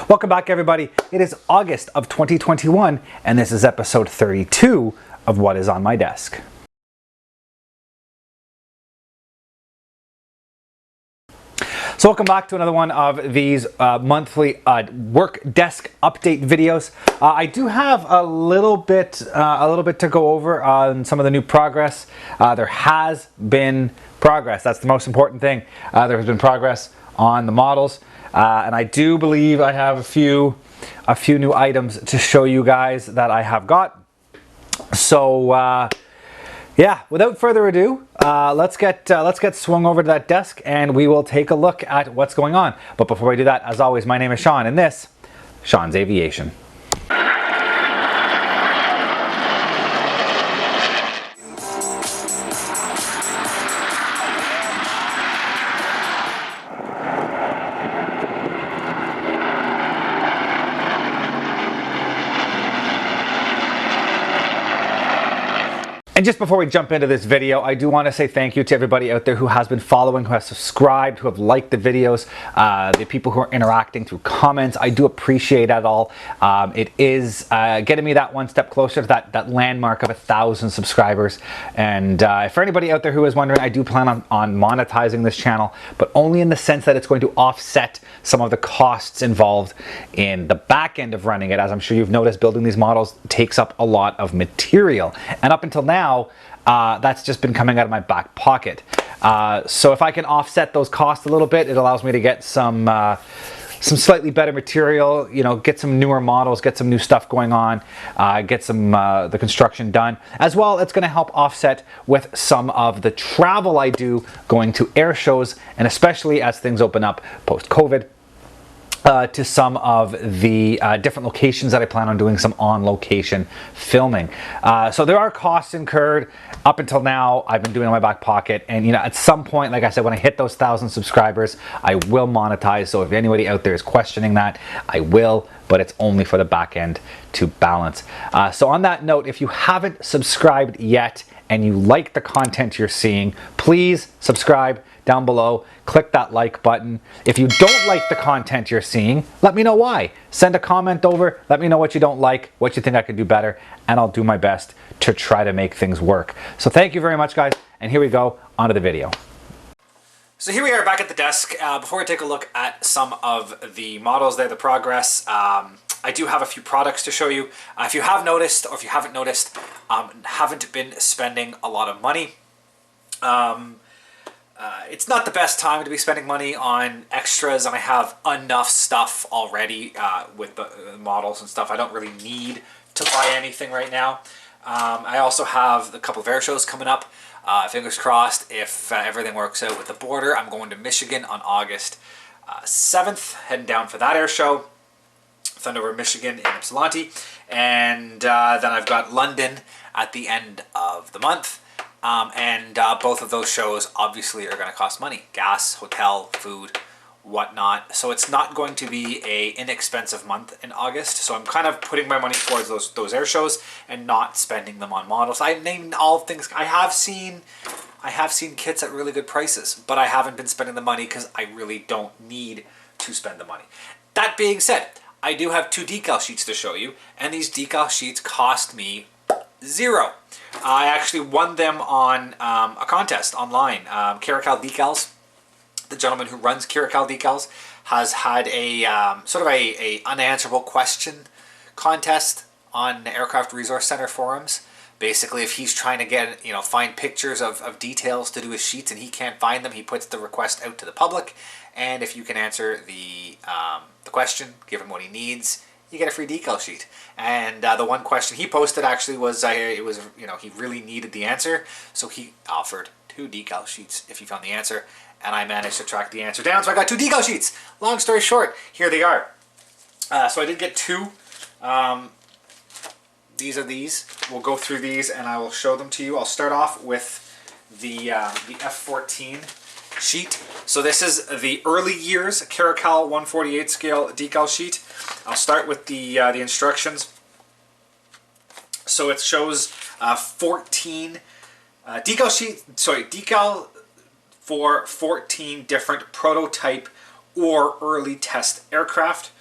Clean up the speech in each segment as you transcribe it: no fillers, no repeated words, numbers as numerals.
Welcome back, everybody. It is August of 2021, and this is episode 32 of What is on My Desk. So welcome back to another one of these monthly work desk update videos. I do have a little bit to go over on some of the new progress. There has been progress. That's the most important thing. There has been progress on the models, and I do believe I have a few new items to show you guys that I have got. So yeah, without further ado, let's get swung over to that desk and we will take a look at what's going on. But before we do that, as always, my name is Sean and this, Sean's Aviation. And just before we jump into this video, I do want to say thank you to everybody out there who has been following, who has subscribed, who have liked the videos, the people who are interacting through comments. I do appreciate that all. It is getting me that one step closer to that landmark of 1,000 subscribers. And for anybody out there who is wondering, I do plan on monetizing this channel, but only in the sense that it's going to offset some of the costs involved in the back end of running it. As I'm sure you've noticed, building these models takes up a lot of material. And up until now, that's just been coming out of my back pocket. So if I can offset those costs a little bit, it allows me to get some slightly better material, you know, get some newer models, get some new stuff going on, get some the construction done. As well, it's going to help offset with some of the travel I do going to air shows, and especially as things open up post-COVID. To some of the different locations that I plan on doing some on-location filming. So there are costs incurred. Up until now, I've been doing it in my back pocket, and you know, at some point, like I said, when I hit those 1,000 subscribers, I will monetize. So if anybody out there is questioning that, I will, but it's only for the back end to balance. So on that note, if you haven't subscribed yet and you like the content you're seeing, please subscribe down below. Click that like button. If you don't like the content you're seeing, let me know why. Send a comment over. Let me know what you don't like, what you think I could do better, and I'll do my best to try to make things work. So thank you very much, guys. And here we go, onto the video. So here we are back at the desk. Before we take a look at some of the models there, the progress, I do have a few products to show you. If you have noticed, or if you haven't noticed, haven't been spending a lot of money. It's not the best time to be spending money on extras, and I have enough stuff already with the models and stuff. I don't really need to buy anything right now. I also have a couple of air shows coming up. Fingers crossed, if everything works out with the border, I'm going to Michigan on August 7th, heading down for that air show. Thunder, Michigan in Ypsilanti. And then I've got London at the end of the month. Both of those shows obviously are going to cost money. Gas, hotel, food, whatnot. So it's not going to be an inexpensive month in August. So I'm kind of putting my money towards those air shows and not spending them on models. I named all things. I have seen kits at really good prices, but I haven't been spending the money because I really don't need to spend the money. That being said, I do have 2 decal sheets to show you, and these decal sheets cost me $0. I actually won them on a contest online. Decal Decals, the gentleman who runs Decal Decals, has had a sort of a unanswerable question contest on the Aircraft Resource Center forums. Basically, if he's trying to get, you know, find pictures of details to do his sheets and he can't find them, he puts the request out to the public. And if you can answer the question, give him what he needs, you get a free decal sheet. And the one question he posted actually was, you know, he really needed the answer, so he offered 2 decal sheets if you found the answer, and I managed to track the answer down, so I got 2 decal sheets. Long story short, here they are. So I did get 2. These are these. We'll go through these and I will show them to you. I'll start off with the F14 sheet. So this is the early years Caracal 148 scale decal sheet. I'll start with the instructions. So it shows 14 decal for 14 different prototype or early test aircraft.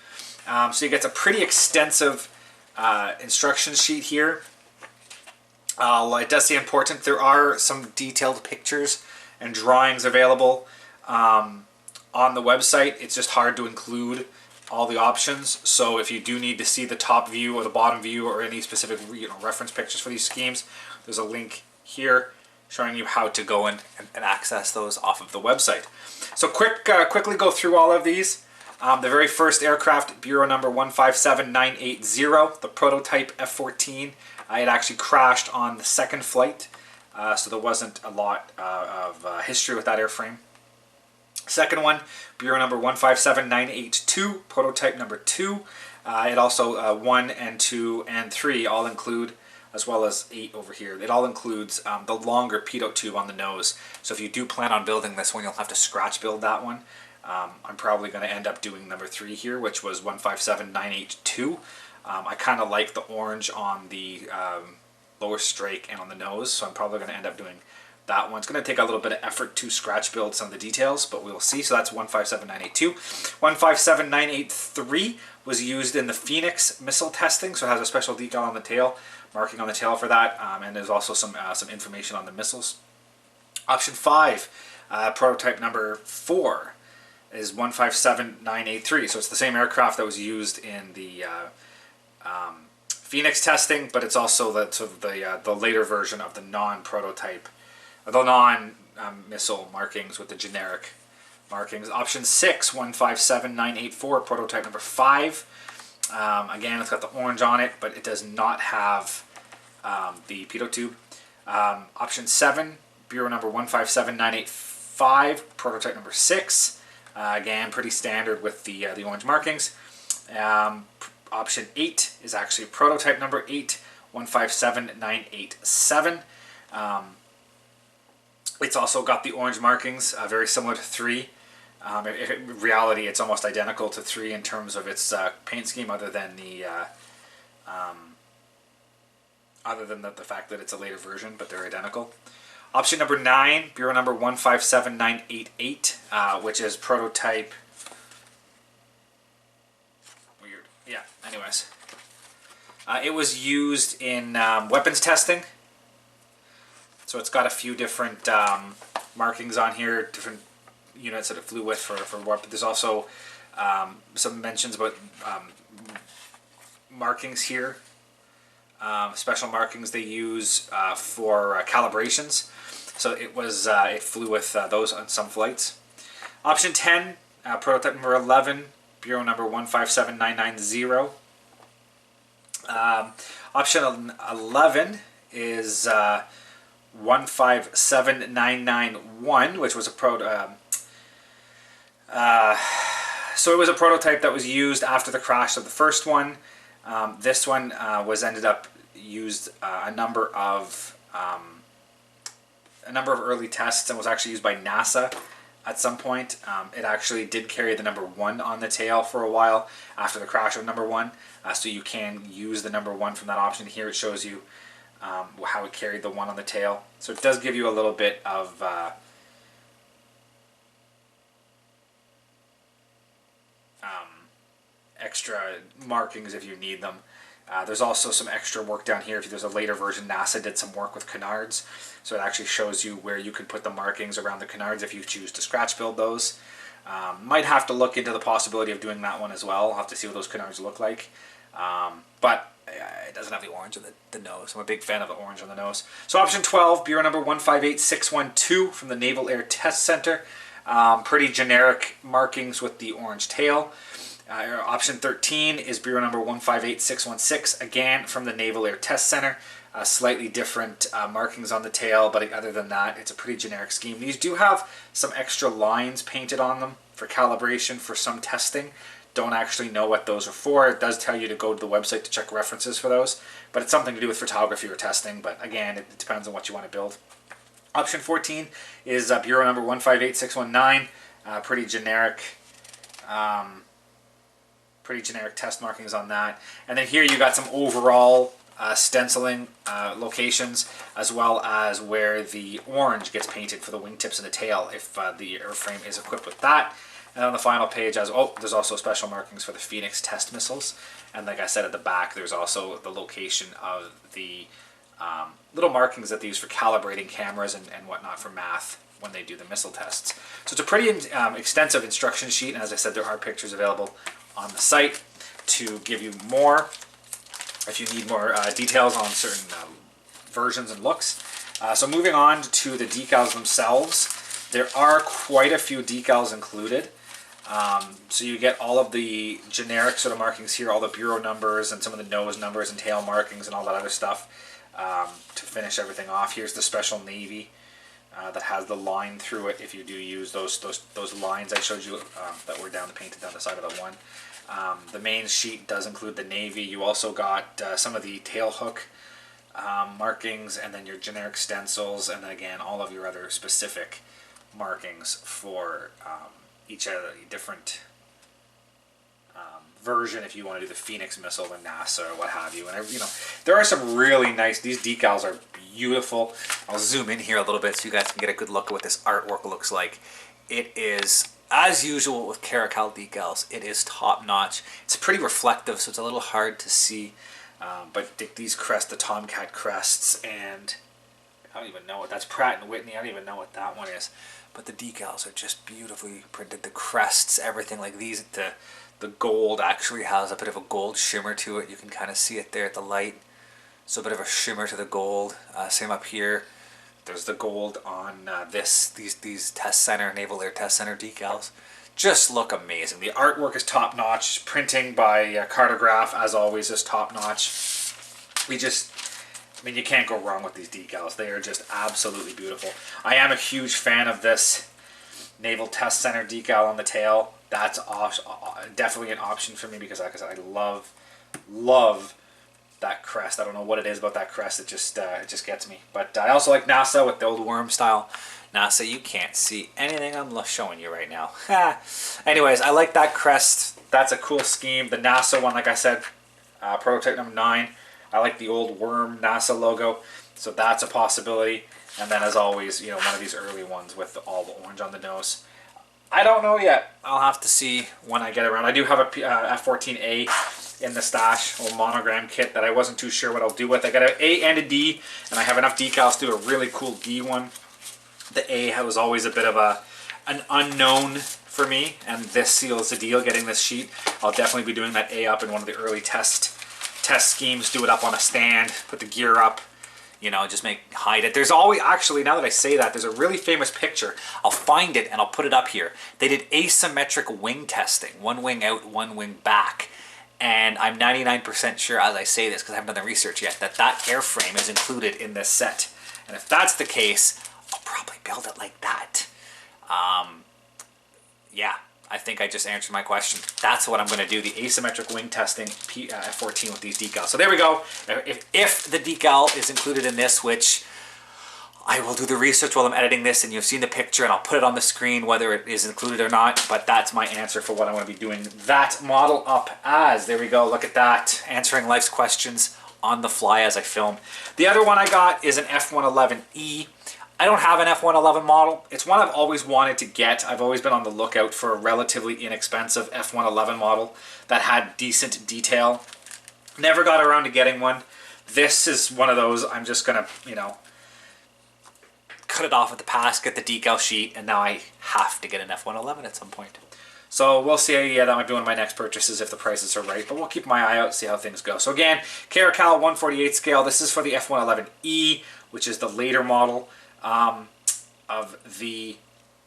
So you get a pretty extensive instruction sheet here. It does say important. There are some detailed pictures and drawings available on the website. It's just hard to include all the options. So if you do need to see the top view or the bottom view or any specific reference pictures for these schemes, there's a link here showing you how to go and access those off of the website. So quickly go through all of these. The very first aircraft, Bureau number 157980, the prototype F-14. It actually crashed on the second flight, so there wasn't a lot of history with that airframe. Second one, Bureau number 157982, prototype number 2. It also 1 and 2 and 3 all include, as well as 8 over here, it all includes the longer pitot tube on the nose. So if you do plan on building this one, you'll have to scratch build that one. I'm probably going to end up doing number 3 here, which was 157982. I kind of like the orange on the lower strake and on the nose, so I'm probably going to end up doing that one. It's going to take a little bit of effort to scratch build some of the details, but we'll see. So that's 157982. 157983 was used in the Phoenix missile testing, so it has a special decal on the tail, marking on the tail for that, and there's also some information on the missiles. Option 5, prototype number 4, is 157983. So it's the same aircraft that was used in the Phoenix testing, but it's also the later version of the non-prototype, the non-missile markings with the generic markings. Option 6, 157984, prototype number 5. Again, it's got the orange on it, but it does not have the pitot tube. Option 7, Bureau number 157985, prototype number 6. Again, pretty standard with the orange markings. Option 8 is actually prototype number 8, 157987. It's also got the orange markings, very similar to 3. In reality, it's almost identical to 3 in terms of its paint scheme, other than the fact that it's a later version, but they're identical. Option number 9, Bureau number 157988, which is prototype. Weird. Yeah. Anyways, it was used in weapons testing. So it's got a few different markings on here, different units that it flew with for warp. There's also some mentions about markings here, special markings they use for calibrations. So it flew with those on some flights. Option 10, prototype number 11, Bureau number 157990. Option 11 is 157991, which was a so it was a prototype that was used after the crash of the first one. This one was ended up used a number of early tests and was actually used by NASA at some point. It actually did carry the number 1 on the tail for a while after the crash of number 1. So you can use the number 1 from that option here. It shows you how it carried the 1 on the tail. So it does give you a little bit of extra markings if you need them. There's also some extra work down here. If there's a later version, NASA did some work with canards, so it actually shows you where you can put the markings around the canards if you choose to scratch build those. Might have to look into the possibility of doing that one as well. I'll have to see what those canards look like. But it doesn't have the orange on the nose. I'm a big fan of the orange on the nose. So option 12, Bureau number 158612 from the Naval Air Test Center. Pretty generic markings with the orange tail. Option 13 is Bureau number 158616, again from the Naval Air Test Center. Slightly different markings on the tail, but other than that, it's a pretty generic scheme. These do have some extra lines painted on them for calibration for some testing. Don't actually know what those are for. It does tell you to go to the website to check references for those, but it's something to do with photography or testing, but again, it depends on what you want to build. Option 14 is Bureau number 158619, pretty generic test markings on that. And then here you got some overall stenciling locations, as well as where the orange gets painted for the wingtips and the tail if the airframe is equipped with that. And on the final page, there's also special markings for the Phoenix test missiles. And like I said, at the back, there's also the location of the little markings that they use for calibrating cameras and whatnot for math when they do the missile tests. So it's a pretty extensive instruction sheet, and as I said, there are pictures available on the site to give you more, if you need more details on certain versions and looks. So moving on to the decals themselves, there are quite a few decals included. So you get all of the generic sort of markings here, all the bureau numbers and some of the nose numbers and tail markings and all that other stuff to finish everything off. Here's the special navy that has the line through it if you do use those lines I showed you that were painted down the side of the one. The main sheet does include the navy. You also got some of the tail hook markings, and then your generic stencils, and then again all of your other specific markings for each of the different version, if you want to do the Phoenix missile, the NASA, or what have you. And there are some really nice. These decals are beautiful. I'll zoom in here a little bit so you guys can get a good look at what this artwork looks like. It is, as usual with Caracal decals, it is top notch. It's pretty reflective, so it's a little hard to see. But these crests, the Tomcat crests, and I don't even know what that's, Pratt and Whitney. I don't even know what that one is. But the decals are just beautifully printed. The crests, everything like these. The gold actually has a bit of a gold shimmer to it. You can kind of see it there at the light. So a bit of a shimmer to the gold. Same up here. There's the gold on these test center, Naval Air Test Center decals. Just look amazing. The artwork is top notch. Printing by Cartograph, as always, is top notch. I mean, you can't go wrong with these decals. They are just absolutely beautiful. I am a huge fan of this Naval Test Center decal on the tail. That's definitely an option for me because, like I said, I love that crest. I don't know what it is about that crest. It just gets me. But I also like NASA with the old worm style. NASA, you can't see anything I'm showing you right now. Anyways, I like that crest. That's a cool scheme. The NASA one, like I said, prototype number 9. I like the old worm NASA logo, so that's a possibility. And then, as always, one of these early ones with all the orange on the nose. I don't know yet. I'll have to see when I get around. I do have a F-14A in the stash, a little monogram kit that I wasn't too sure what I'll do with. I got an A and a D, and I have enough decals to do a really cool D one. The A was always a bit of an unknown for me, and this seals the deal, getting this sheet. I'll definitely be doing that A up in one of the early test schemes, do it up on a stand, put the gear up, just hide it. There's always, actually, now that I say that, there's a really famous picture. I'll find it and I'll put it up here. They did asymmetric wing testing, one wing out, one wing back. And I'm 99% sure, as I say this, because I haven't done the research yet, that airframe is included in this set. And if that's the case, I'll probably build it like that. Yeah, I think I just answered my question. That's what I'm going to do, the asymmetric wing testing F-14 with these decals. So there we go. If the decal is included in this, which I will do the research while I'm editing this, and you've seen the picture, and I'll put it on the screen whether it is included or not, but that's my answer for what I'm going to be doing that model up as. There we go, look at that, answering life's questions on the fly as I film. The other one I got is an F-111E. I don't have an F-111 model. It's one I've always wanted to get. I've always been on the lookout for a relatively inexpensive F-111 model that had decent detail. Never got around to getting one. This is one of those I'm just going to, cut it off at the pass, get the decal sheet, and now I have to get an F-111 at some point. So we'll see. Yeah, that might be one of my next purchases if the prices are right, but we'll keep my eye out, see how things go. So again, Caracal 148 scale. This is for the F-111E, which is the later model of the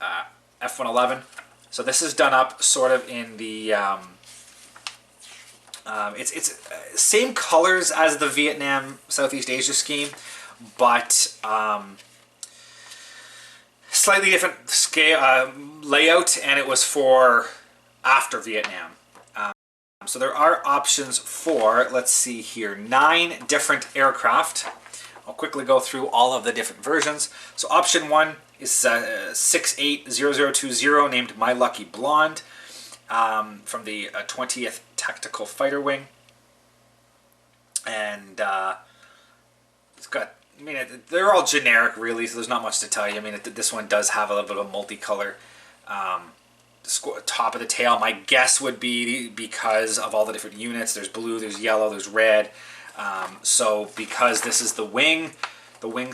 F-111. So this is done up sort of in the it's same colors as the Vietnam Southeast Asia scheme, but slightly different scale layout, and it was for after Vietnam. So there are options for, let's see here, 9 different aircraft. I'll quickly go through all of the different versions. So option 1 is 680020, named My Lucky Blonde, from the 20th Tactical Fighter Wing. And it's got, they're all generic really, so there's not much to tell you. This one does have a little bit of a multicolor top of the tail. My guess would be because of all the different units. There's blue, there's yellow, there's red. So because this is the wing, the wing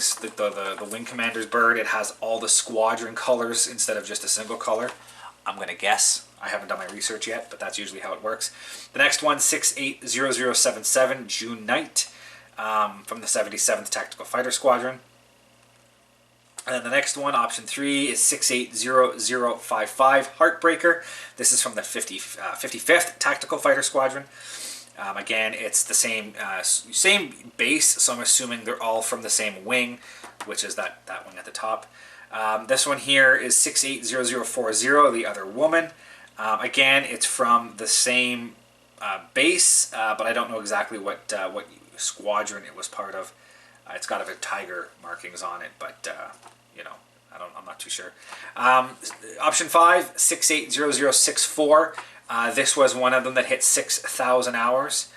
commander's bird, it has all the squadron colors instead of just a single color. I'm going to guess. I haven't done my research yet, but that's usually how it works. The next one, 680077, June Knight, from the 77th Tactical Fighter Squadron. And then the next one, option 3, is 680055, Heartbreaker. This is from the 55th Tactical Fighter Squadron. Again, it's the same base, so I'm assuming they're all from the same wing, which is that wing at the top. This one here is 680040, the Other Woman. Again, it's from the same base, but I don't know exactly what squadron it was part of. It's got a tiger markings on it, but you know, I'm not too sure. Option 5, 680064. This was one of them that hit 6,000 hours.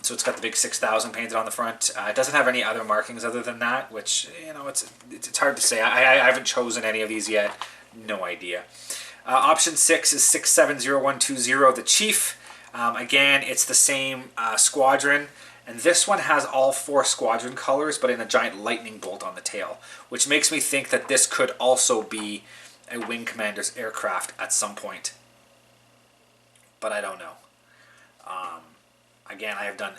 So it's got the big 6,000 painted on the front. It doesn't have any other markings other than that, which, you know, it's hard to say. I haven't chosen any of these yet. No idea. Option 6 is 670120, the Chief. Again, it's the same squadron. And this one has all 4 squadron colors, but in a giant lightning bolt on the tail, which makes me think that this could also be a wing commander's aircraft at some point. But I don't know. Again, I have done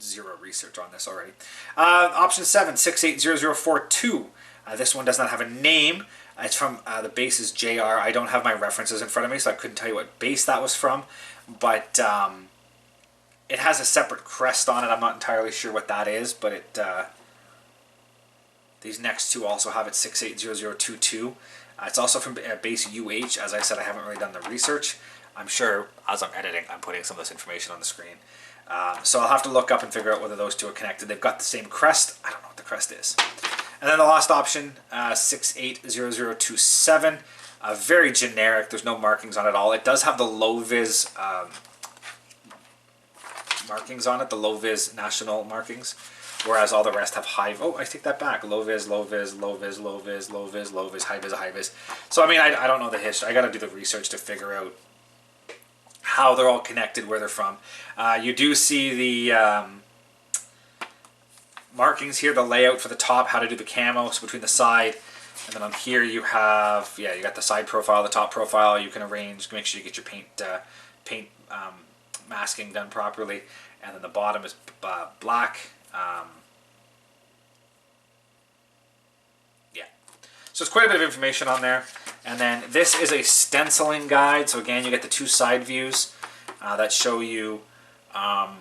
0 research on this already. Option 7, 680042. This one does not have a name. It's from the base is JR. I don't have my references in front of me, so I couldn't tell you what base that was from. But it has a separate crest on it. I'm not entirely sure what that is, but it these next two also have it 680022. It's also from base UH. As I said, I haven't really done the research. I'm sure as I'm editing, I'm putting some of this information on the screen. So I'll have to look up and figure out whether those two are connected. They've got the same crest. I don't know what the crest is. And then the last option, 680027. Very generic. There's no markings on it at all. It does have the low-vis markings on it, the low-vis national markings, whereas all the rest have high. Oh, I take that back. Low-vis, low-vis, low-vis, low-vis, low-vis, low-vis, high-vis, high-vis. So I mean, I don't know the history. I got to do the research to figure out how they're all connected, where they're from. You do see the markings here, the layout for the top, how to do the camos between the side, and then on here you have, you got the side profile, the top profile. You can arrange, make sure you get your paint masking done properly, and then the bottom is black. So it's quite a bit of information on there. And then this is a stenciling guide. So again, you get the 2 side views that show you how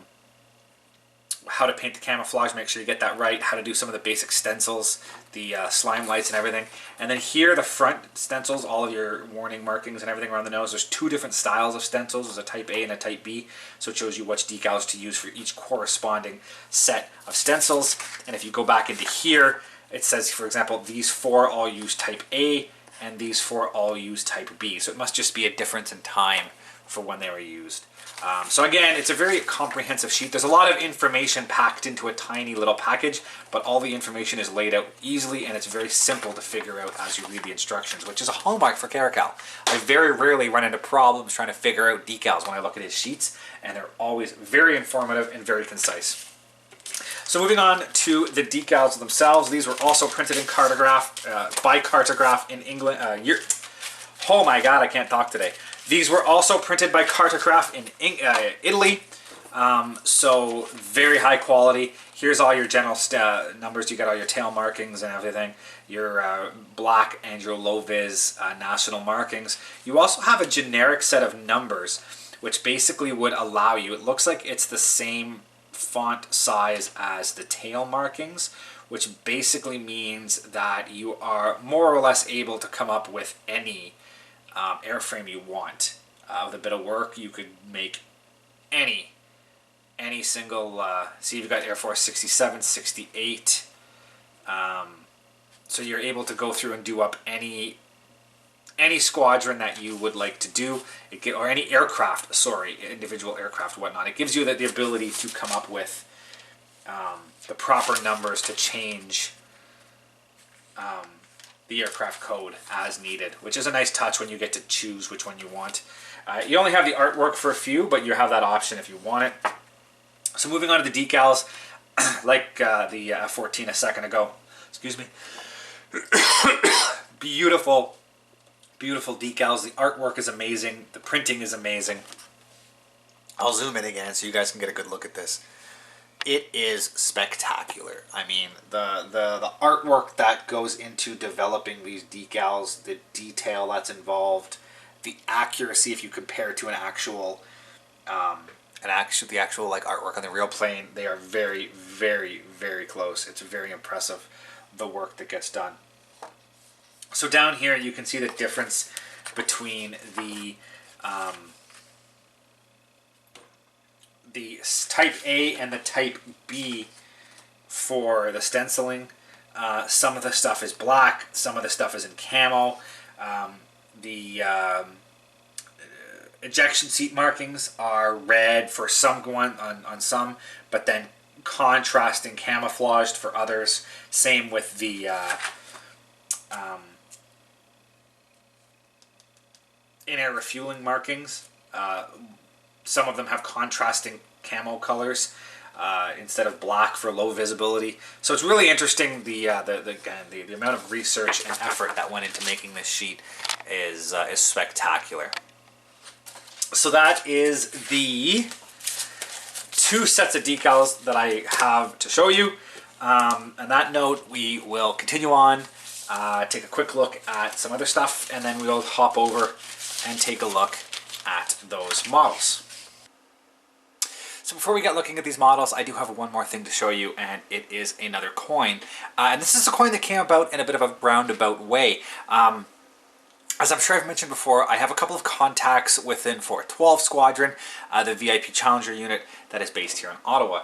to paint the camouflage, make sure you get that right, how to do some of the basic stencils, the slime lights and everything. And then here, the front stencils, all of your warning markings and everything around the nose. There's 2 different styles of stencils. There's a type A and a type B. So it shows you which decals to use for each corresponding set of stencils. And if you go back into here, it says, for example, these 4 all use type A and these 4 all use type B. So it must just be a difference in time for when they were used. So again, it's a very comprehensive sheet. There's a lot of information packed into a tiny little package, but all the information is laid out easily, and it's very simple to figure out as you read the instructions, which is a hallmark for Caracal. I very rarely run into problems trying to figure out decals when I look at his sheets, and they're always very informative and very concise. So moving on to the decals themselves, these were also printed in Cartograph, by Cartograph in England. Oh my God, I can't talk today. These were also printed by Cartograph in Italy, so very high quality. Here's all your general numbers. You got all your tail markings and everything, your black and your low-vis national markings. You also have a generic set of numbers, which basically would allow you, it looks like it's the same font size as the tail markings, which basically means that you are more or less able to come up with any airframe you want. With a bit of work, you could make any single, see, you've got Air Force 67, 68, so you're able to go through and do up any squadron that you would like to do, or any aircraft, sorry, individual aircraft, whatnot. It gives you the ability to come up with the proper numbers to change the aircraft code as needed, which is a nice touch when you get to choose which one you want. You only have the artwork for a few, but you have that option if you want it. So moving on to the decals, like the F14 a second ago. Excuse me. Beautiful, beautiful decals. The artwork is amazing. The printing is amazing. I'll zoom in again so you guys can get a good look at this. It is spectacular. I mean, the artwork that goes into developing these decals, the detail that's involved, the accuracy if you compare to the actual like artwork on the real plane, they are very, very, very close. It's very impressive, the work that gets done. So down here you can see the difference between the type A and the type B for the stenciling. Some of the stuff is black, some of the stuff is in camo. The ejection seat markings are red for some on some, but then contrasting camouflaged for others. Same with the in-air refueling markings. Some of them have contrasting camo colors instead of black for low visibility. So it's really interesting. The amount of research and effort that went into making this sheet is spectacular. So that is the 2 sets of decals that I have to show you. On that note, we will continue on, take a quick look at some other stuff, and then we'll hop over and take a look at those models. So before we get looking at these models, I do have one more thing to show you, and it is another coin. And this is a coin that came about in a bit of a roundabout way. As I'm sure I've mentioned before, I have a couple of contacts within 412 Squadron, the VIP Challenger unit that is based here in Ottawa.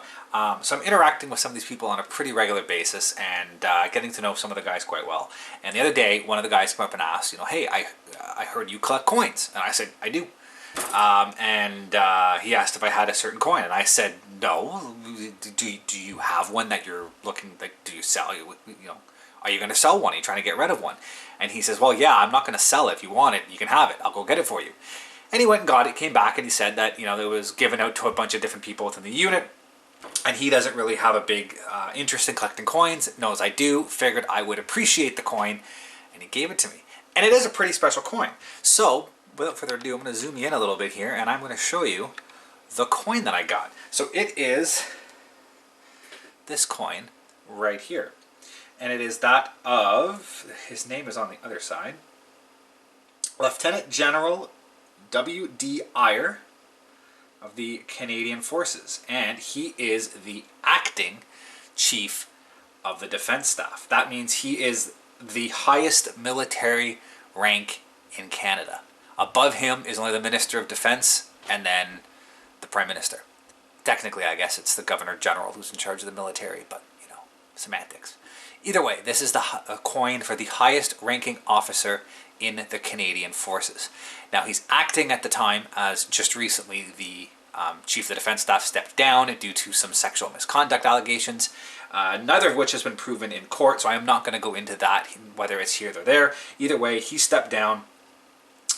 So I'm interacting with some of these people on a pretty regular basis and getting to know some of the guys quite well. And the other day, one of the guys came up and asked, hey, I heard you collect coins. And I said, I do. He asked if I had a certain coin, and I said, no. Do you have one that you're looking, like, do you sell? Are you going to sell one? Are you trying to get rid of one? And he says, well, yeah, I'm not going to sell it. If you want it, you can have it. I'll go get it for you. And he went and got it, came back, and he said that, it was given out to a bunch of different people within the unit, and he doesn't really have a big interest in collecting coins. Knows I do, figured I would appreciate the coin, and he gave it to me. And it is a pretty special coin. So, without further ado, I'm going to zoom in a little bit here, and I'm going to show you the coin that I got. So it is this coin right here. And it is that of, his name is on the other side, Lieutenant General W.D. Eyre of the Canadian Forces. And he is the acting Chief of the Defense Staff. That means he is the highest military rank in Canada. Above him is only the Minister of Defense and then the Prime Minister. Technically, I guess it's the Governor General who's in charge of the military, but, semantics. Either way, this is the coin for the highest ranking officer in the Canadian Forces. Now, he's acting at the time as just recently the Chief of the Defense Staff stepped down due to some sexual misconduct allegations, neither of which has been proven in court, so I am not going to go into that, whether it's here or there. Either way, he stepped down,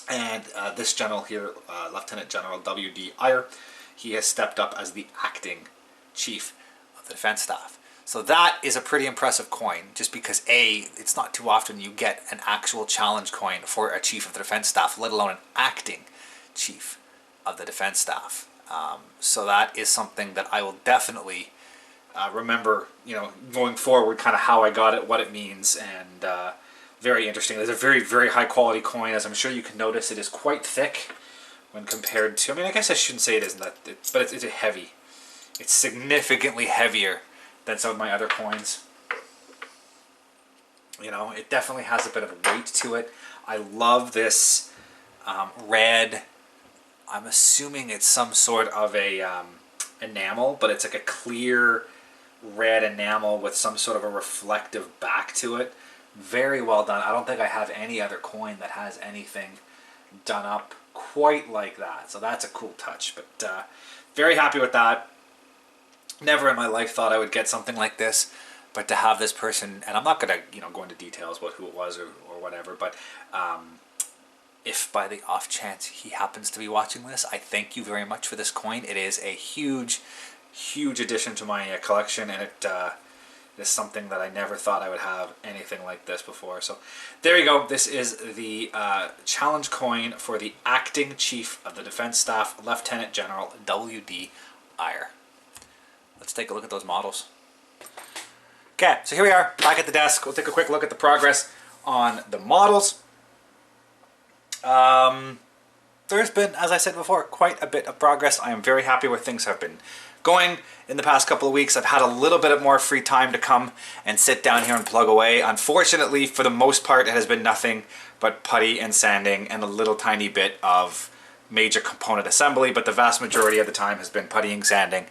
and this general here, Lieutenant General W.D. Eyre, he has stepped up as the acting Chief of the Defense Staff. So that is a pretty impressive coin, just because A, it's not too often you get an actual challenge coin for a Chief of the Defense Staff, let alone an acting Chief of the Defense Staff. So that is something that I will definitely remember, going forward, kind of how I got it, what it means, and very interesting. It's a very, very high quality coin. As I'm sure you can notice, it is quite thick when compared to, I guess I shouldn't say it isn't that, but it's heavy. It's significantly heavier than some of my other coins. It definitely has a bit of a weight to it. I love this red, I'm assuming it's some sort of a enamel, but it's like a clear red enamel with some sort of a reflective back to it. Very well done. I don't think I have any other coin that has anything done up quite like that. So that's a cool touch, but very happy with that. Never in my life thought I would get something like this, But to have this person, and I'm not going to go into details about who it was or whatever, but if by the off chance he happens to be watching this, I thank you very much for this coin. It is a huge addition to my collection, and it is something that I never thought I would have anything like this before. So there you go. This is the challenge coin for the acting chief of the defense staff, Lieutenant General W.D. Eyre. Let's take a look at those models. Okay, so here we are back at the desk. We'll take a quick look at the progress on the models. There's been, as I said before, quite a bit of progress. I am very happy where things have been going in the past couple of weeks. I've had a little bit of more free time to come and sit down here and plug away. Unfortunately, for the most part, it has been nothing but putty and sanding and a little tiny bit of major component assembly, but the vast majority of the time has been puttying, sanding,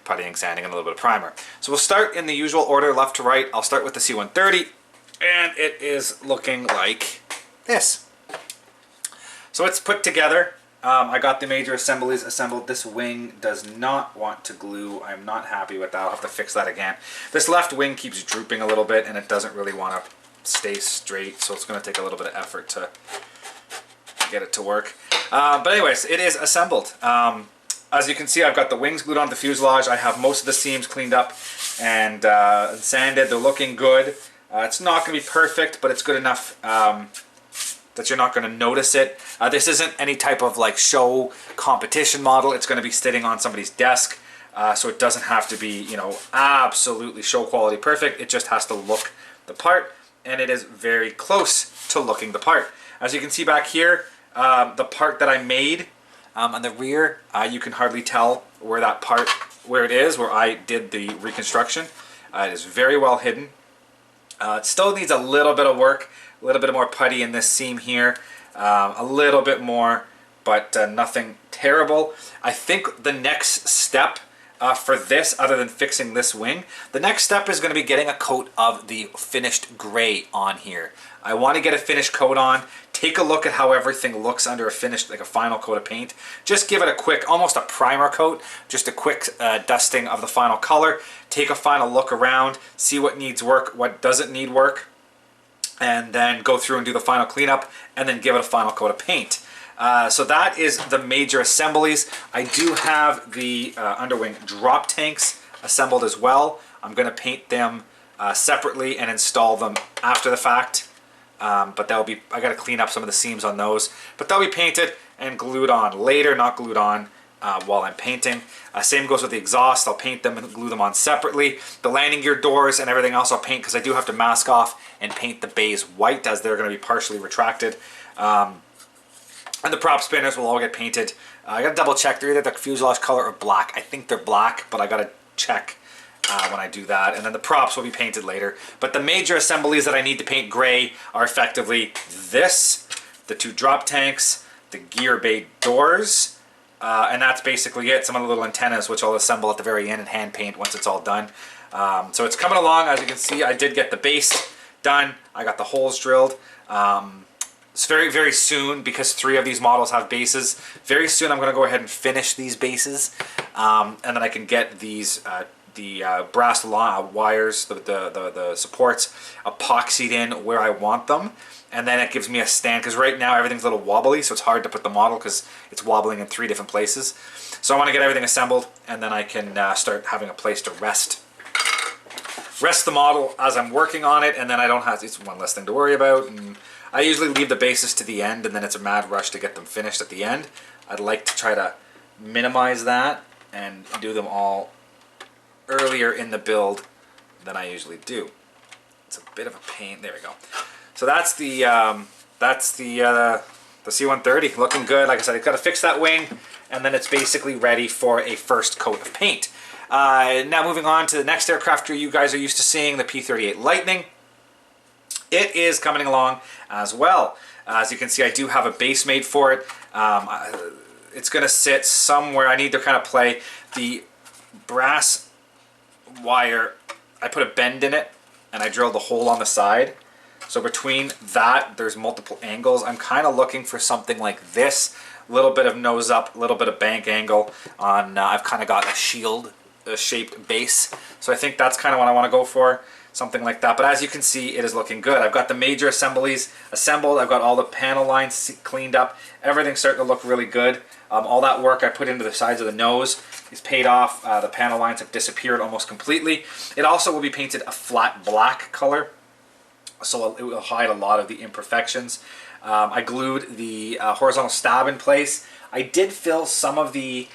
and a little bit of primer. So we'll start in the usual order, left to right. I'll start with the C-130, and it is looking like this. So it's put together. I got the major assemblies assembled. This wing does not want to glue. I'm not happy with that. I'll have to fix that again. This left wing keeps drooping a little bit, and it doesn't really want to stay straight, so it's going to take a little bit of effort to get it to work. But anyways, it is assembled. As you can see, I've got the wings glued onto the fuselage. I have most of the seams cleaned up and sanded. They're looking good. It's not going to be perfect, but it's good enough that you're not going to notice it. This isn't any type of like show competition model. It's going to be sitting on somebody's desk, so it doesn't have to be, you know, absolutely show quality perfect. It just has to look the part, and it is very close to looking the part. As you can see back here, the part that I made on the rear, you can hardly tell where that part, where it is, where I did the reconstruction. It is very well hidden. It still needs a little bit of work, a little bit more putty in this seam here, a little bit more, but nothing terrible. I think the next step for this, other than fixing this wing, the next step is going to be getting a coat of the finished gray on here. I want to get a finished coat on, take a look at how everything looks under a finished, like a final coat of paint. Just give it a quick, almost a primer coat, just a quick dusting of the final color. Take a final look around, see what needs work, what doesn't need work, and then go through and do the final cleanup, and then give it a final coat of paint. So that is the major assemblies. I do have the underwing drop tanks assembled as well. I'm going to paint them separately and install them after the fact. But that'll be, I got to clean up some of the seams on those. But they'll be painted and glued on later, not glued on while I'm painting. Same goes with the exhaust. I'll paint them and glue them on separately. The landing gear doors and everything else I'll paint, because I do have to mask off and paint the bays white, as they're going to be partially retracted. And the prop spinners will all get painted. I got to double check. They're either the fuselage color or black. I think they're black, but I got to check when I do that. And then the props will be painted later. But the major assemblies that I need to paint gray are effectively this, the two drop tanks, the gear bay doors, and that's basically it. Some of the little antennas, which I'll assemble at the very end and hand paint once it's all done. So it's coming along. As you can see, I did get the base done. I got the holes drilled. It's very soon, because 3 of these models have bases. Very soon I'm going to go ahead and finish these bases, and then I can get these the brass wires, the supports, epoxied in where I want them, and then it gives me a stand, because right now everything's a little wobbly, so it's hard to put the model because it's wobbling in 3 different places. So I want to get everything assembled, and then I can start having a place to rest the model as I'm working on it, and then I don't have, it's one less thing to worry about. And I usually leave the bases to the end, and then it's a mad rush to get them finished at the end. I'd like to try to minimize that and do them all earlier in the build than I usually do. It's a bit of a pain. There we go. So that's the C-130 looking good. Like I said, I've got to fix that wing, and then it's basically ready for a first coat of paint. Now moving on to the next aircraft you guys are used to seeing, the P-38 Lightning. It is coming along as well. As you can see, I do have a base made for it. It's going to sit somewhere. I need to kind of play the brass wire. I put a bend in it, and I drilled a hole on the side. So between that, there's multiple angles. I'm kind of looking for something like this. A little bit of nose up, a little bit of bank angle on, I've kind of got a shield shaped base. So I think that's kind of what I want to go for. something like that. But as you can see, it is looking good. I've got the major assemblies assembled. I've got all the panel lines cleaned up. Everything's starting to look really good. All that work I put into the sides of the nose is paid off. The panel lines have disappeared almost completely. It also will be painted a flat black color, so it will hide a lot of the imperfections. I glued the horizontal stab in place. I did fill some of the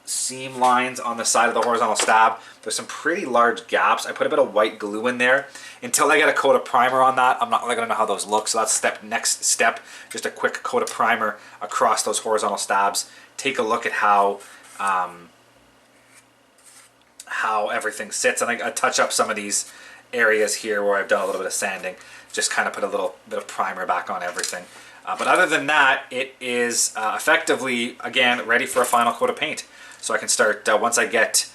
seam lines on the side of the horizontal stab. There's some pretty large gaps. I put a bit of white glue in there. Until I get a coat of primer on that, I'm not really going to know how those look. So that's next step, just a quick coat of primer across those horizontal stabs. Take a look at how everything sits. And I touch up some of these areas here where I've done a little bit of sanding. Just kind of put a little bit of primer back on everything. But other than that, it is effectively, again, ready for a final coat of paint. So I can start, once I get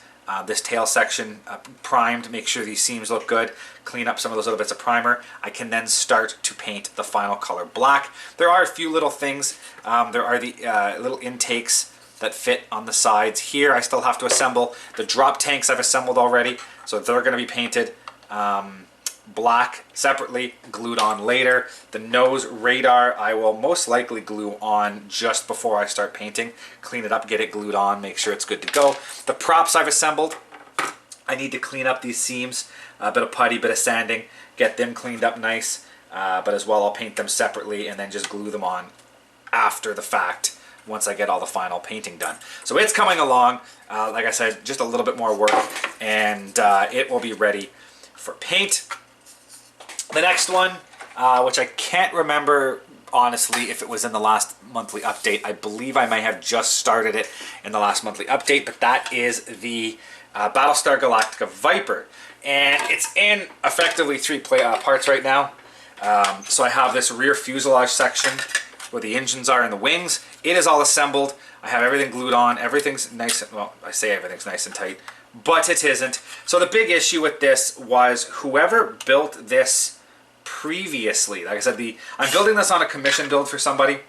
this tail section primed, make sure these seams look good, clean up some of those little bits of primer, I can then start to paint the final color black. There are a few little things. There are the little intakes that fit on the sides here. I still have to assemble. The drop tanks I've assembled already, so they're going to be painted black separately, glued on later. The nose radar I will most likely glue on just before I start painting. Clean it up, get it glued on, make sure it's good to go. The props I've assembled, I need to clean up these seams, a bit of putty, bit of sanding, get them cleaned up nice, but as well I'll paint them separately and then just glue them on after the fact once I get all the final painting done. So it's coming along, like I said, just a little bit more work, and it will be ready for paint. The next one, which I can't remember honestly if it was in the last monthly update. I believe I may have just started it in the last monthly update, but that is the Battlestar Galactica Viper. And it's in effectively three parts right now. So I have this rear fuselage section where the engines are and the wings. It is all assembled. I have everything glued on. Everything's nice, well, I say everything's nice and tight, but it isn't. So the big issue with this was whoever built this previously, like I said, I'm building this on a commission build for somebody,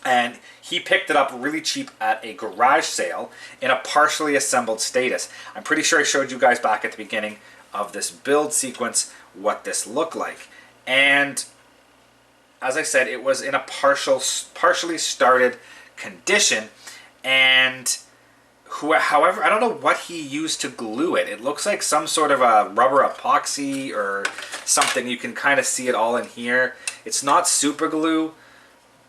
and he picked it up really cheap at a garage sale in a partially assembled status. I'm pretty sure I showed you guys back at the beginning of this build sequence what this looked like. And as I said, it was in a partially started condition, and however, I don't know what he used to glue it. It looks like some sort of a rubber epoxy or something. You can kind of see it all in here. It's not super glue,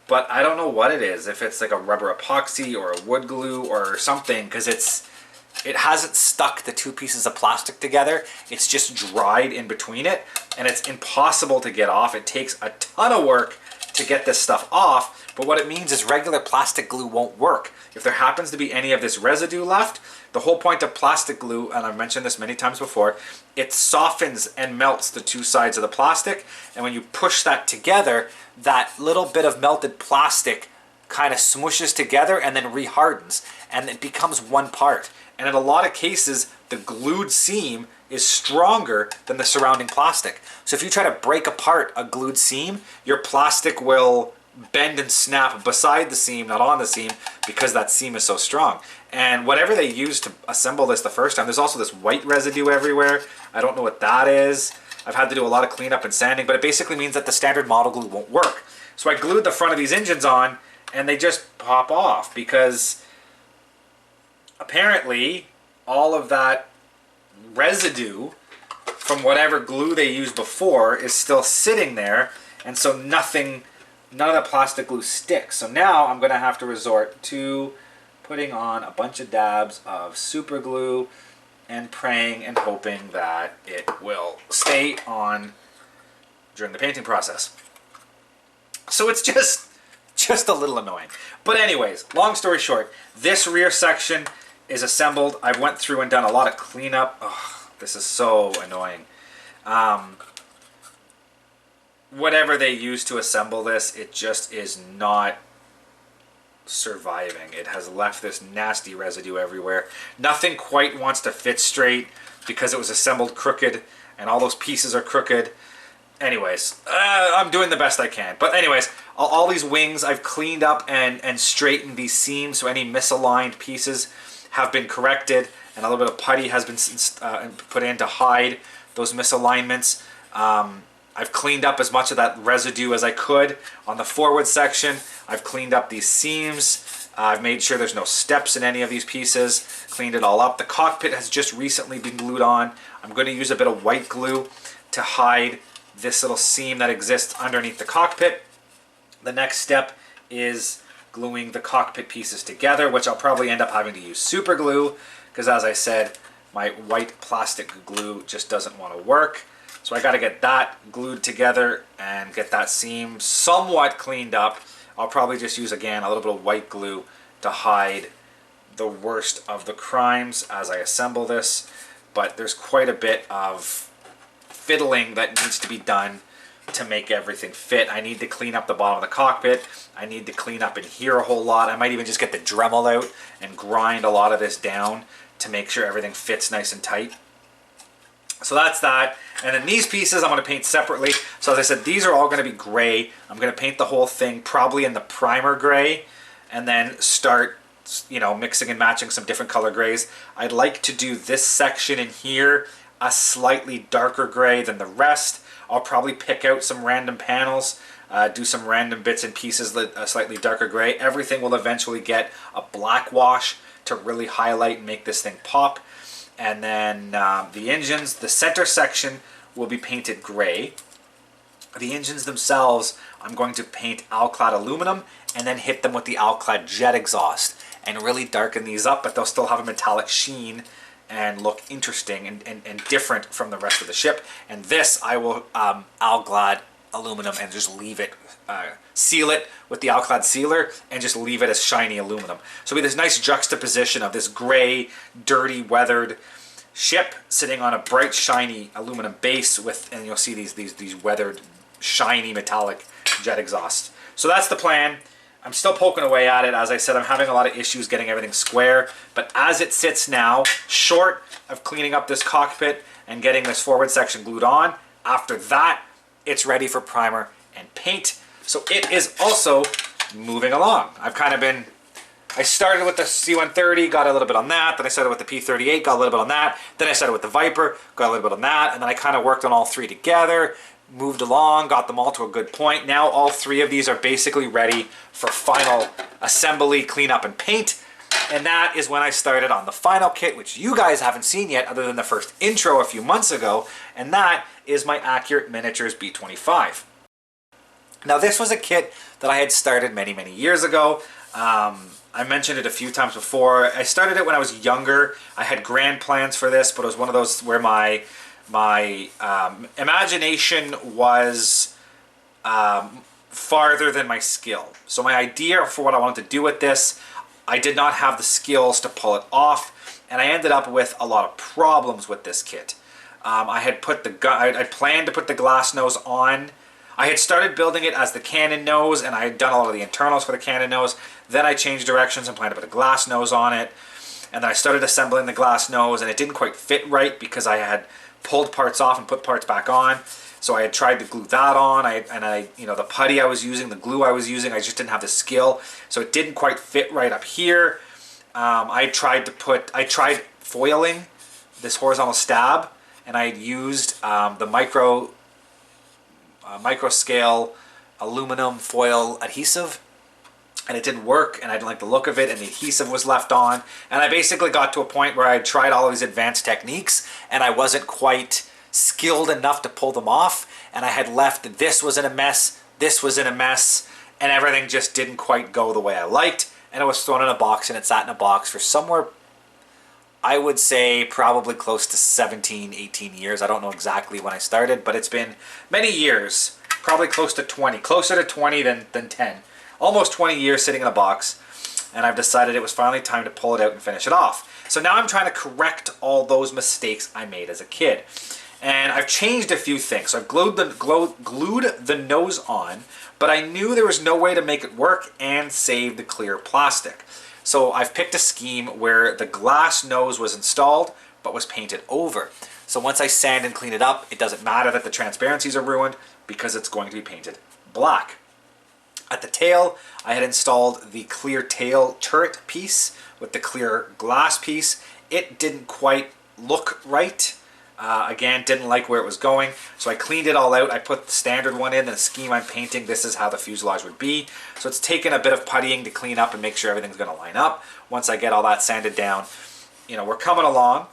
but I don't know what it is. If it's like a rubber epoxy or a wood glue or something, because it hasn't stuck the two pieces of plastic together. It's just dried in between it, and it's impossible to get off. It takes a ton of work to get this stuff off, but what it means is regular plastic glue won't work. If there happens to be any of this residue left, the whole point of plastic glue, and I've mentioned this many times before, it softens and melts the two sides of the plastic, and when you push that together, that little bit of melted plastic kind of smooshes together and then rehardens, and it becomes one part. And in a lot of cases, the glued seam is stronger than the surrounding plastic. So if you try to break apart a glued seam, your plastic will bend and snap beside the seam, not on the seam, because that seam is so strong. And whatever they used to assemble this the first time, there's also this white residue everywhere. I don't know what that is. I've had to do a lot of cleanup and sanding, but it basically means that the standard model glue won't work. So I glued the front of these engines on, and they just pop off because apparently all of that residue from whatever glue they used before is still sitting there, and so none of the plastic glue sticks. So now I'm going to have to resort to putting on a bunch of dabs of super glue and praying and hoping that it will stay on during the painting process. So it's just a little annoying. But anyways, long story short, this rear section is assembled. I've went through and done a lot of cleanup. Oh, this is so annoying. Whatever they use to assemble this, it just is not surviving. It has left this nasty residue everywhere. Nothing quite wants to fit straight because it was assembled crooked, and all those pieces are crooked. Anyways, I'm doing the best I can. But anyways, all these wings I've cleaned up and straightened these seams, so any misaligned pieces have been corrected, and a little bit of putty has been put in to hide those misalignments. I've cleaned up as much of that residue as I could on the forward section. I've cleaned up these seams. I've made sure there's no steps in any of these pieces. Cleaned it all up. The cockpit has just recently been glued on. I'm going to use a bit of white glue to hide this little seam that exists underneath the cockpit. The next step is gluing the cockpit pieces together, which I'll probably end up having to use super glue because, as I said, my white plastic glue just doesn't want to work. So I got to get that glued together and get that seam somewhat cleaned up. I'll probably just use, again, a little bit of white glue to hide the worst of the crimes as I assemble this. But there's quite a bit of fiddling that needs to be done to make everything fit. I need to clean up the bottom of the cockpit. I need to clean up in here a whole lot. I might even just get the Dremel out and grind a lot of this down to make sure everything fits nice and tight. So that's that. And then these pieces I'm going to paint separately. So as I said, these are all going to be gray. I'm going to paint the whole thing probably in the primer gray and then start, you know, mixing and matching some different color grays. I'd like to do this section in here a slightly darker gray than the rest. I'll probably pick out some random panels, do some random bits and pieces that a slightly darker gray. Everything will eventually get a black wash to really highlight and make this thing pop. And then the engines, the center section will be painted gray. The engines themselves, I'm going to paint Alclad aluminum and then hit them with the Alclad jet exhaust and really darken these up, but they'll still have a metallic sheen and look interesting and different from the rest of the ship. And this I will Alclad aluminum and just leave it, seal it with the Alclad sealer and just leave it as shiny aluminum. So we have this nice juxtaposition of this gray, dirty, weathered ship sitting on a bright, shiny aluminum base with, and you'll see these weathered, shiny, metallic jet exhaust. So that's the plan. I'm still poking away at it. As I said, I'm having a lot of issues getting everything square, but as it sits now, short of cleaning up this cockpit and getting this forward section glued on, after that, it's ready for primer and paint. So it is also moving along. I started with the C-130, got a little bit on that, then I started with the P-38, got a little bit on that, then I started with the Viper, got a little bit on that, and then I kind of worked on all three together, moved along, got them all to a good point. Now all three of these are basically ready for final assembly, cleanup, and paint. And that is when I started on the final kit, which you guys haven't seen yet other than the first intro a few months ago, and that is my Accurate Miniatures B25. Now this was a kit that I had started many, many years ago. I mentioned it a few times before. I started it when I was younger. I had grand plans for this, but it was one of those where my imagination was farther than my skill. So my idea for what I wanted to do with this, I did not have the skills to pull it off, and I ended up with a lot of problems with this kit. I planned to put the glass nose on. I had started building it as the cannon nose, and I had done all of the internals for the cannon nose. Then I changed directions and planned to put a glass nose on it. And then I started assembling the glass nose, and it didn't quite fit right because I had pulled parts off and put parts back on. So I had tried to glue that on, the putty I was using, the glue I was using, I just didn't have the skill. So it didn't quite fit right up here. I tried foiling this horizontal stab, and I had used the micro scale aluminum foil adhesive, and it didn't work, and I didn't like the look of it, and the adhesive was left on, and I basically got to a point where I tried all of these advanced techniques and I wasn't quite skilled enough to pull them off, and I had left, this was in a mess, this was in a mess, and everything just didn't quite go the way I liked, and it was thrown in a box, and it sat in a box for somewhere, I would say probably close to 17, 18 years. I don't know exactly when I started, but it's been many years, probably close to 20, closer to 20 than 10. Almost 20 years sitting in a box, and I've decided it was finally time to pull it out and finish it off. So now I'm trying to correct all those mistakes I made as a kid. And I've changed a few things. So I've glued the nose on, but I knew there was no way to make it work and save the clear plastic. So I've picked a scheme where the glass nose was installed, but was painted over. So once I sand and clean it up, it doesn't matter that the transparencies are ruined because it's going to be painted black. At the tail, I had installed the clear tail turret piece with the clear glass piece. It didn't quite look right. Again, didn't like where it was going, so I cleaned it all out. I put the standard one in, the scheme I'm painting, this is how the fuselage would be. So it's taken a bit of puttying to clean up and make sure everything's going to line up. Once I get all that sanded down, you know, we're coming along.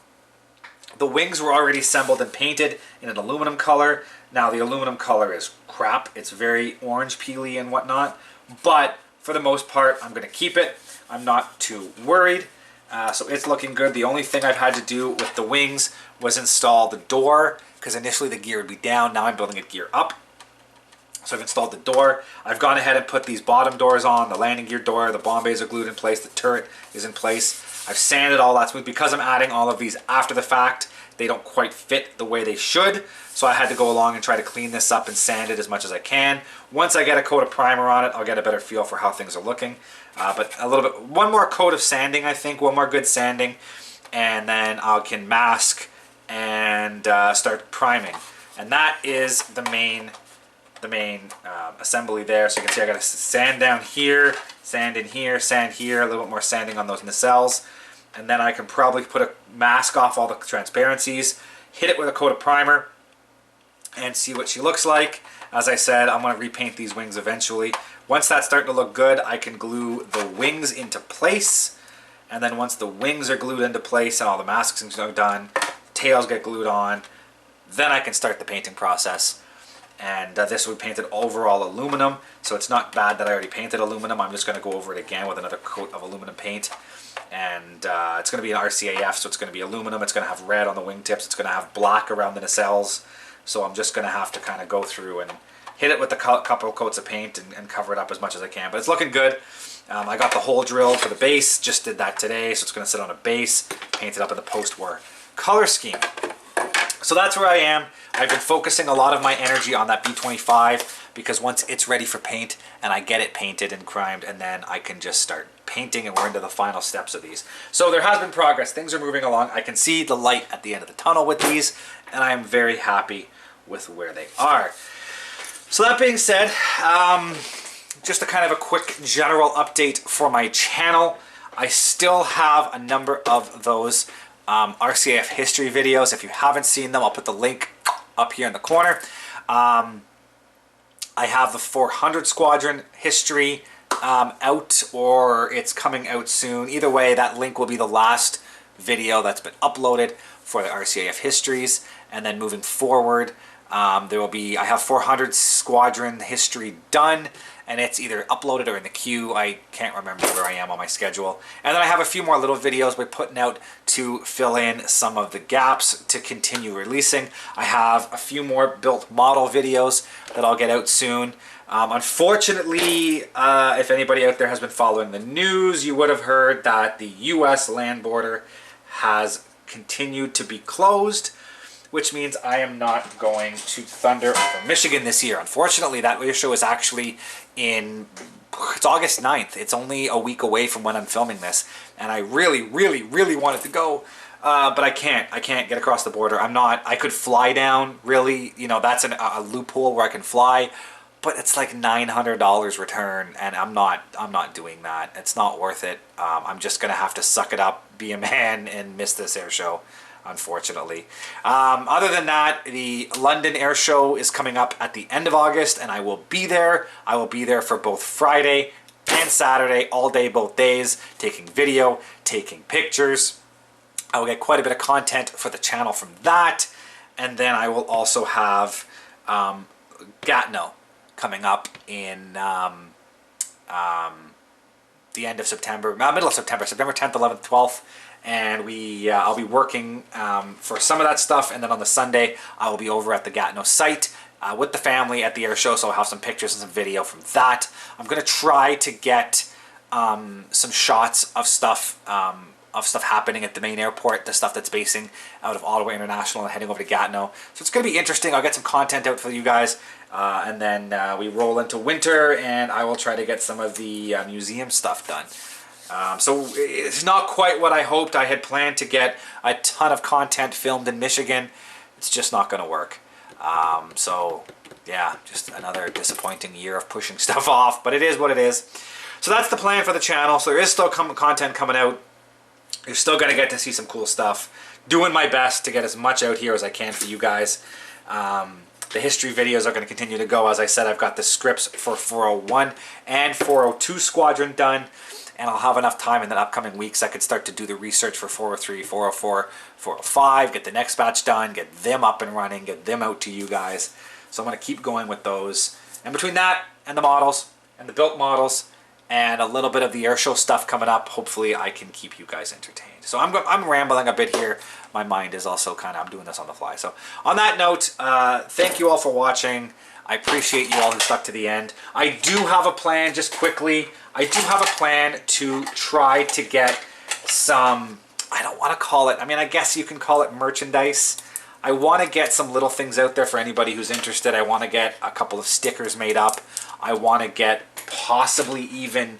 The wings were already assembled and painted in an aluminum color. Now the aluminum color is crap. It's very orange peely and whatnot, but for the most part, I'm going to keep it. I'm not too worried. So it's looking good. The only thing I've had to do with the wings was install the door, because initially the gear would be down. Now I'm building it gear up. So I've installed the door. I've gone ahead and put these bottom doors on, the landing gear door, the bomb bays are glued in place, the turret is in place. I've sanded all that smooth. Because I'm adding all of these after the fact, they don't quite fit the way they should. So I had to go along and try to clean this up and sand it as much as I can. Once I get a coat of primer on it, I'll get a better feel for how things are looking. But a little bit, one more coat of sanding, I think, one more good sanding, and then I can mask and start priming. And that is the main assembly there. So you can see I got to sand down here, sand in here, sand here, a little bit more sanding on those nacelles. And then I can probably put a mask off all the transparencies, hit it with a coat of primer, and see what she looks like. As I said, I'm going to repaint these wings eventually. Once that's starting to look good, I can glue the wings into place. And then once the wings are glued into place and all the masks are done, tails get glued on, then I can start the painting process. And this will be painted overall aluminum, so it's not bad that I already painted aluminum. I'm just going to go over it again with another coat of aluminum paint. And it's going to be an RCAF, so it's going to be aluminum. It's going to have red on the wingtips. It's going to have black around the nacelles. So I'm just going to have to kind of go through and hit it with a couple coats of paint and cover it up as much as I can. But it's looking good. I got the hole drilled for the base. Just did that today, so it's going to sit on a base, paint it up in the post-war color scheme. So that's where I am. I've been focusing a lot of my energy on that B25 because once it's ready for paint and I get it painted and primed, and then I can just start painting, and we're into the final steps of these. So there has been progress. Things are moving along. I can see the light at the end of the tunnel with these, and I am very happy with where they are. So that being said, just a kind of a quick general update for my channel. I still have a number of those RCAF history videos. If you haven't seen them, I'll put the link up here in the corner. I have the 400 Squadron history out, or it's coming out soon. Either way, that link will be the last video that's been uploaded for the RCAF histories. And then moving forward, there will be, I have 400 Squadron history done, and it's either uploaded or in the queue. I can't remember where I am on my schedule. And then I have a few more little videos we're putting out to fill in some of the gaps to continue releasing. I have a few more built model videos that I'll get out soon. Unfortunately, if anybody out there has been following the news, you would have heard that the US land border has continued to be closed, which means I am not going to Thunder over Michigan this year. Unfortunately, that air show is actually it's August 9th. It's only a week away from when I'm filming this, and I really, really, really wanted to go, but I can't. I can't get across the border. I could fly down, really, you know, that's a loophole where I can fly, but it's like $900 return, and I'm not doing that. It's not worth it. I'm just gonna have to suck it up, be a man, and miss this air show, unfortunately. Other than that, the London Air Show is coming up at the end of August, and I will be there. I will be there for both Friday and Saturday, all day, both days, taking video, taking pictures. I will get quite a bit of content for the channel from that, and then I will also have Gatineau coming up in the end of September, middle of September, September 10th, 11th, 12th. And I'll be working for some of that stuff, and then on the Sunday I will be over at the Gatineau site with the family at the air show, so I'll have some pictures and some video from that. I'm going to try to get some shots of stuff happening at the main airport, the stuff that's basing out of Ottawa International and heading over to Gatineau. So it's going to be interesting. I'll get some content out for you guys, and then we roll into winter, and I will try to get some of the museum stuff done. So it's not quite what I hoped. I had planned to get a ton of content filmed in Michigan. It's just not going to work. So yeah, just another disappointing year of pushing stuff off, but it is what it is. So that's the plan for the channel. So there is still content coming out. You're still going to get to see some cool stuff. Doing my best to get as much out here as I can for you guys. The history videos are going to continue to go. As I said, I've got the scripts for 401 and 402 Squadron done. And I'll have enough time in the upcoming weeks I could start to do the research for 403, 404, 405, get the next batch done, get them up and running, get them out to you guys. So I'm going to keep going with those. And between that and the models and the built models and a little bit of the airshow stuff coming up, hopefully I can keep you guys entertained. So I'm rambling a bit here. My mind is also I'm doing this on the fly. So on that note, thank you all for watching. I appreciate you all who stuck to the end. I do have a plan, just quickly. I do have a plan to try to get some, I don't want to call it, I mean, I guess you can call it merchandise. I want to get some little things out there for anybody who's interested. I want to get a couple of stickers made up. I want to get possibly even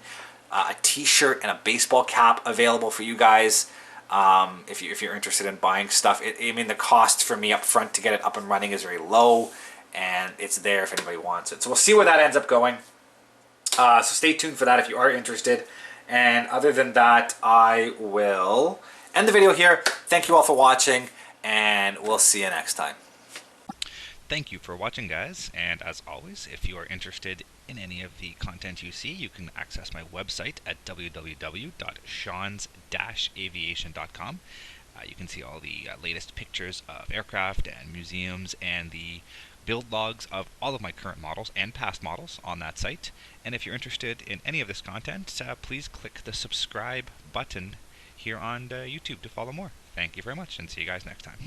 a t-shirt and a baseball cap available for you guys. If you're interested in buying stuff. I mean, the cost for me up front to get it up and running is very low. And it's there if anybody wants it. So we'll see where that ends up going. So stay tuned for that if you are interested. And other than that, I will end the video here. Thank you all for watching, and we'll see you next time. Thank you for watching, guys. And as always, if you are interested in any of the content you see, you can access my website at www.seans-aviation.com. You can see all the latest pictures of aircraft and museums and the build logs of all of my current models and past models on that site. And if you're interested in any of this content, please click the subscribe button here on YouTube to follow more. Thank you very much, and see you guys next time.